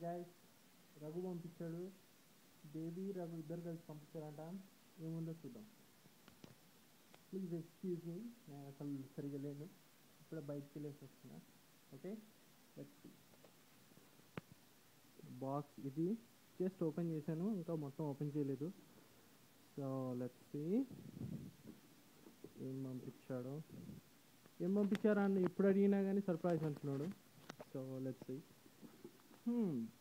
Guys, Raghu పంపించాడు. Baby Raghu ఇద్దరు కలిసి పంపించారంట. ఏముందో చూద్దాం. ప్లీజ్ ఎక్స్క్యూజ్ మీ, నేను అసలు సరిగా లేను, ఇప్పుడే బయటికి వెళ్ళేసి వస్తున్నా. ఓకే, లెట్స్ బాక్స్ ఇది జస్ట్ ఓపెన్ చేశాను, ఇంకా మొత్తం ఓపెన్ చేయలేదు. సో లెట్స్ సీ ఏం పంపించారా అని ఎప్పుడు అడిగినా కానీ సర్ప్రైజ్ అంటున్నాడు. So let's see.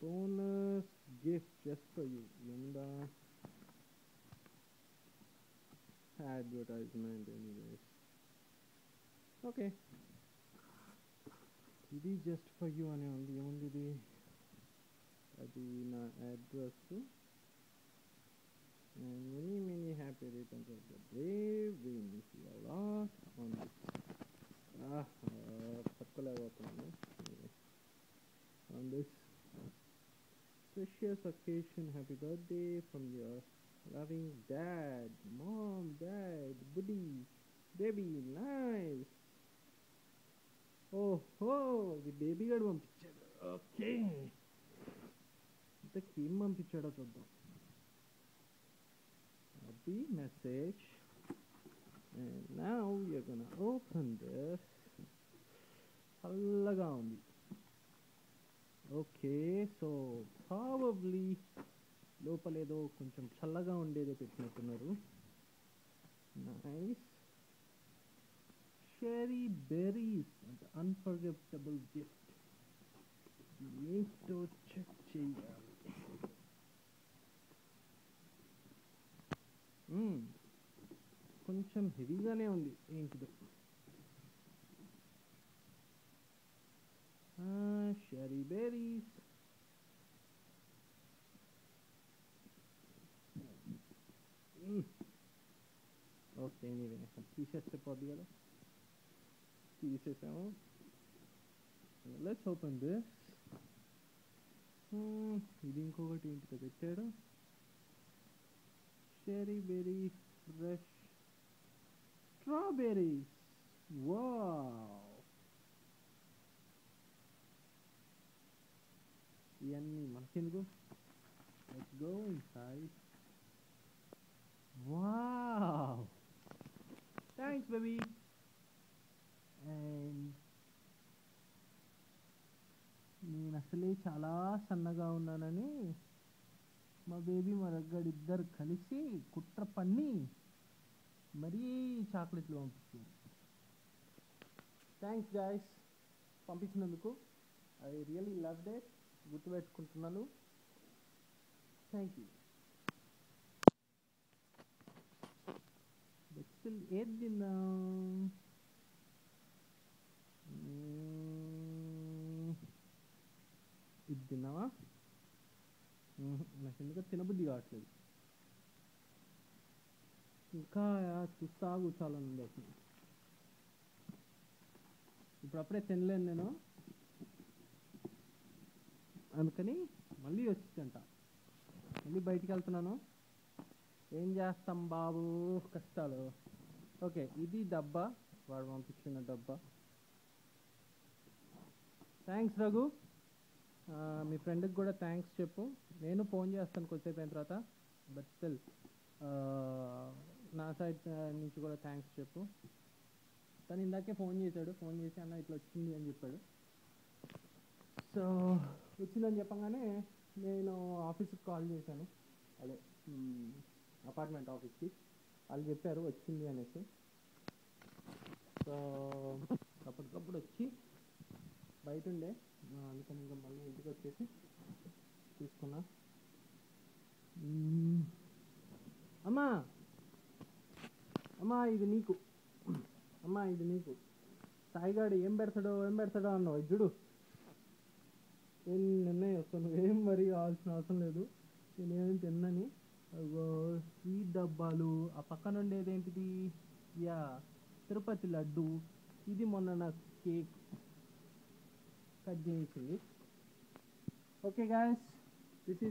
Bonus gift just for you. ఏందా అడ్వర్టైజ్మెంట్ ఎనీవేస్. ఓకే, ఇది జస్ట్ ఫర్ యూ అనే ఉంది. ఏముంది ఇది? అది నా address. And many happy returns of the day. We miss you a lot on this. పట్టుకోలేకపోతున్నాను. On this precious occasion, happy birthday from your loving dad, mom, dad, buddy, baby, nice. ఓహో, ఇది baby గడు పంపించాడు. Okay, ఇంతకేం పంపించాడో చూద్దాం. Happy message, and now you're gonna open this. చల్లగా ఉంది. Okay, so probably లోపలేదో కొంచెం చల్లగా ఉండేదే పెట్టినట్టున్నారు. నైస్. షెరీ బెర్రీస్ అంటే అన్ఫర్గెటబుల్ గిఫ్ట్. ఏంటో చెక్ చేయాలి. కొంచెం హెవీగానే ఉంది. ఏంటిదో? షెరీ బెర్రీస్. ఓకే, ఎనీవే తీసేస్తే పోద్ది కదా. తీసేసాము. Let's open this. ఇది ఇంకొకటి ఏంటిదో పెట్టాడు. Sherry berry fresh strawberries. Wow, ఇవన్నీ మనకెందుకు. Let's go inside. Wow, thanks baby. And నేను అసలే చాలా సన్నగా ఉన్నానని మా బేబీ మా దగ్గర ఇద్దరు కలిసి కుట్ర పన్ని మరీ చాక్లెట్లు పంపించారు. థ్యాంక్స్ గాయస్ పంపించినందుకు. I really loved it. గుర్తుపెట్టుకుంటున్నాను. Thank you. స్టిల్ ఏది తిందాం? ఇది తిన్నావా? నాకు ఎందుకంటే తినబుద్ధి కావట్లేదు. ఇంకా చూస్తా కూర్చోాలని ఉంది అసలు. ఇప్పుడప్పుడే తినలేను నేను, అందుకని మళ్ళీ వచ్చి తింటా. మళ్ళీ బయటికి వెళ్తున్నాను. ఏం చేస్తాం బాబు, కష్టాలు. ఓకే, ఇది డబ్బా, వాడు పంపించిన డబ్బా. థ్యాంక్స్ రఘు. మీ ఫ్రెండ్కి కూడా థ్యాంక్స్ చెప్పు. నేను ఫోన్ చేస్తాను కొద్దిసేపు అయిన తర్వాత. బట్ స్టిల్ నా సైడ్ నుంచి కూడా థ్యాంక్స్ చెప్పు. తను ఇందాకే ఫోన్ చేశాడు. ఫోన్ చేసి అన్న ఇట్లా వచ్చింది అని చెప్పాడు. సో వచ్చిందని చెప్పగానే నేను ఆఫీస్కి కాల్ చేశాను. అదే అపార్ట్మెంట్ ఆఫీస్కి. వాళ్ళు చెప్పారు వచ్చింది అనేసి. సో అప్పటికప్పుడు వచ్చి బయట ఉండే, అందుకని ఇంకా మళ్ళీ ఇంటికి వచ్చేసి తీసుకున్నా. అమ్మా అమ్మా ఇది నీకు, అమ్మా ఇది నీకు. సాయిగాడు ఏం పెడతాడో అన్నావు. చూడు ఏం నిర్ణయం వస్తాను. నువ్వేం మరీ కావాల్సిన అవసరం లేదు. నేనేం తిన్నని. స్వీట్ డబ్బాలు. ఆ పక్కన ఉండేది ఏంటిది? యా, తిరుపతి లడ్డు. ఇది మొన్న నాకు కేక్ కట్ చేయించింది. Okay guys,